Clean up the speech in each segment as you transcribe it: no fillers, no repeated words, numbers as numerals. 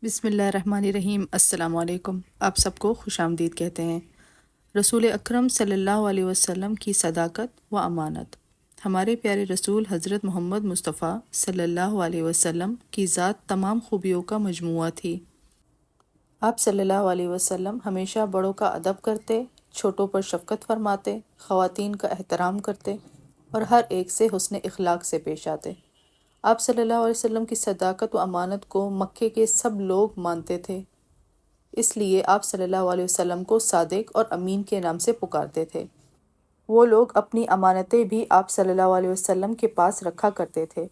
بسم اللہ الرحمن الرحیم۔ السلام علیکم۔ آپ سب کو خوش آمدید کہتے ہیں۔ رسول اکرم صلی اللہ علیہ وسلم کی صداقت و امانت۔ ہمارے پیارے رسول حضرت محمد مصطفیٰ صلی اللہ علیہ وسلم کی ذات تمام خوبیوں کا مجموعہ تھی۔ آپ صلی اللہ علیہ وسلم ہمیشہ بڑوں کا ادب کرتے، چھوٹوں پر شفقت فرماتے، خواتین کا احترام کرتے اور ہر ایک سے حسن اخلاق سے پیش آتے۔ آپ صلی اللہ علیہ وسلم کی صداقت و امانت کو مکے کے سب لوگ مانتے تھے، اس لیے آپ صلی اللہ علیہ وسلم کو صادق اور امین کے نام سے پکارتے تھے۔ وہ لوگ اپنی امانتیں بھی آپ صلی اللہ علیہ وسلم کے پاس رکھا کرتے تھے۔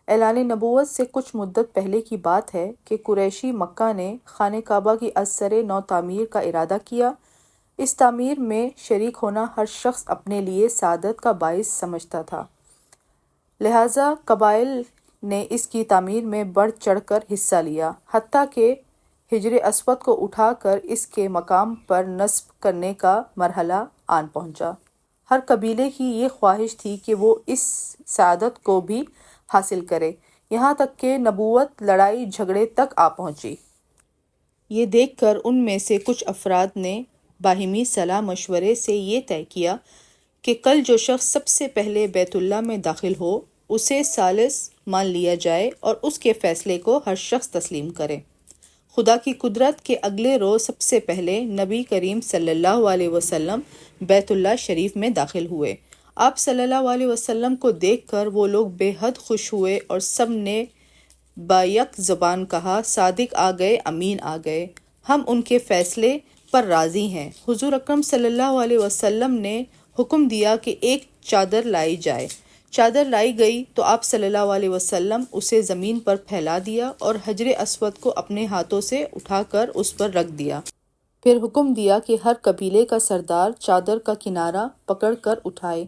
اعلان نبوت سے کچھ مدت پہلے کی بات ہے کہ قریشی مکہ نے خانہ کعبہ کی از سر نو تعمیر کا ارادہ کیا۔ اس تعمیر میں شریک ہونا ہر شخص اپنے لیے سعادت کا باعث سمجھتا تھا، لہٰذا قبائل نے اس کی تعمیر میں بڑھ چڑھ کر حصہ لیا، حتیٰ کہ حجر اسود کو اٹھا کر اس کے مقام پر نصب کرنے کا مرحلہ آن پہنچا۔ ہر قبیلے کی یہ خواہش تھی کہ وہ اس سعادت کو بھی حاصل کرے، یہاں تک کہ نبوت لڑائی جھگڑے تک آ پہنچی۔ یہ دیکھ کر ان میں سے کچھ افراد نے باہمی صلاح مشورے سے یہ طے کیا کہ کل جو شخص سب سے پہلے بیت اللہ میں داخل ہو اسے ثالث مان لیا جائے اور اس کے فیصلے کو ہر شخص تسلیم کرے۔ خدا کی قدرت کے اگلے روز سب سے پہلے نبی کریم صلی اللہ علیہ وسلم بیت اللہ شریف میں داخل ہوئے۔ آپ صلی اللہ علیہ وسلم کو دیکھ کر وہ لوگ بے حد خوش ہوئے اور سب نے بایک زبان کہا، صادق آ گئے، امین آ گئے، ہم ان کے فیصلے پر راضی ہیں۔ حضور اکرم صلی اللہ علیہ وسلم نے حکم دیا کہ ایک چادر لائی جائے۔ چادر لائی گئی تو آپ صلی اللہ علیہ وسلم اسے زمین پر پھیلا دیا اور حجر اسود کو اپنے ہاتھوں سے اٹھا کر اس پر رکھ دیا۔ پھر حکم دیا کہ ہر قبیلے کا سردار چادر کا کنارہ پکڑ کر اٹھائے۔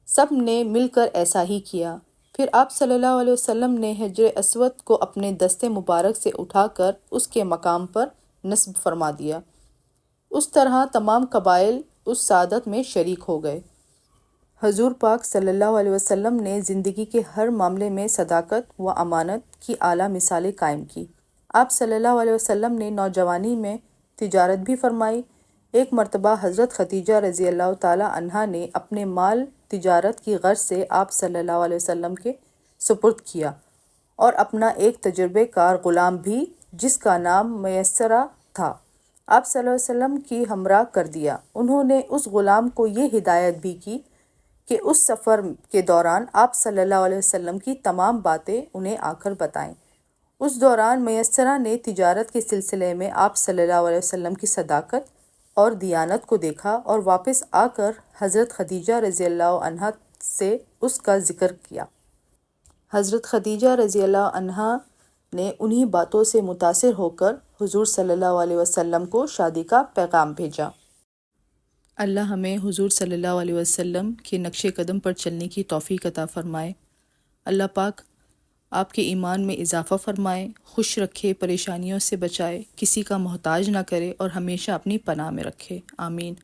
سب نے مل کر ایسا ہی کیا۔ پھر آپ صلی اللہ علیہ وسلم نے حجر اسود کو اپنے دست مبارک سے اٹھا کر اس کے مقام پر نصب فرما دیا۔ اس طرح تمام قبائل اس سعادت میں شریک ہو گئے۔ حضور پاک صلی اللہ علیہ وسلم نے زندگی کے ہر معاملے میں صداقت و امانت کی اعلیٰ مثالیں قائم کی۔ آپ صلی اللہ علیہ وسلم نے نوجوانی میں تجارت بھی فرمائی۔ ایک مرتبہ حضرت خدیجہ رضی اللہ تعالیٰ عنہا نے اپنے مال تجارت کی غرض سے آپ صلی اللہ علیہ وسلم کے سپرد کیا اور اپنا ایک تجربے کار غلام بھی جس کا نام میسرہ تھا آپ صلی اللہ علیہ وسلم کی ہمراہ کر دیا۔ انہوں نے اس غلام کو یہ ہدایت بھی کی کہ اس سفر کے دوران آپ صلی اللہ علیہ وسلم کی تمام باتیں انہیں آ کر بتائیں۔ اس دوران میسرہ نے تجارت کے سلسلے میں آپ صلی اللہ علیہ وسلم کی صداقت اور دیانت کو دیکھا اور واپس آ کر حضرت خدیجہ رضی اللہ عنہا سے اس کا ذکر کیا۔ حضرت خدیجہ رضی اللہ عنہا نے انہی باتوں سے متاثر ہو کر حضور صلی اللہ علیہ وسلم کو شادی کا پیغام بھیجا۔ اللہ ہمیں حضور صلی اللہ علیہ وسلم کے نقش قدم پر چلنے کی توفیق عطا فرمائے۔ اللہ پاک آپ کے ایمان میں اضافہ فرمائے، خوش رکھے، پریشانیوں سے بچائے، کسی کا محتاج نہ کرے اور ہمیشہ اپنی پناہ میں رکھے۔ آمین۔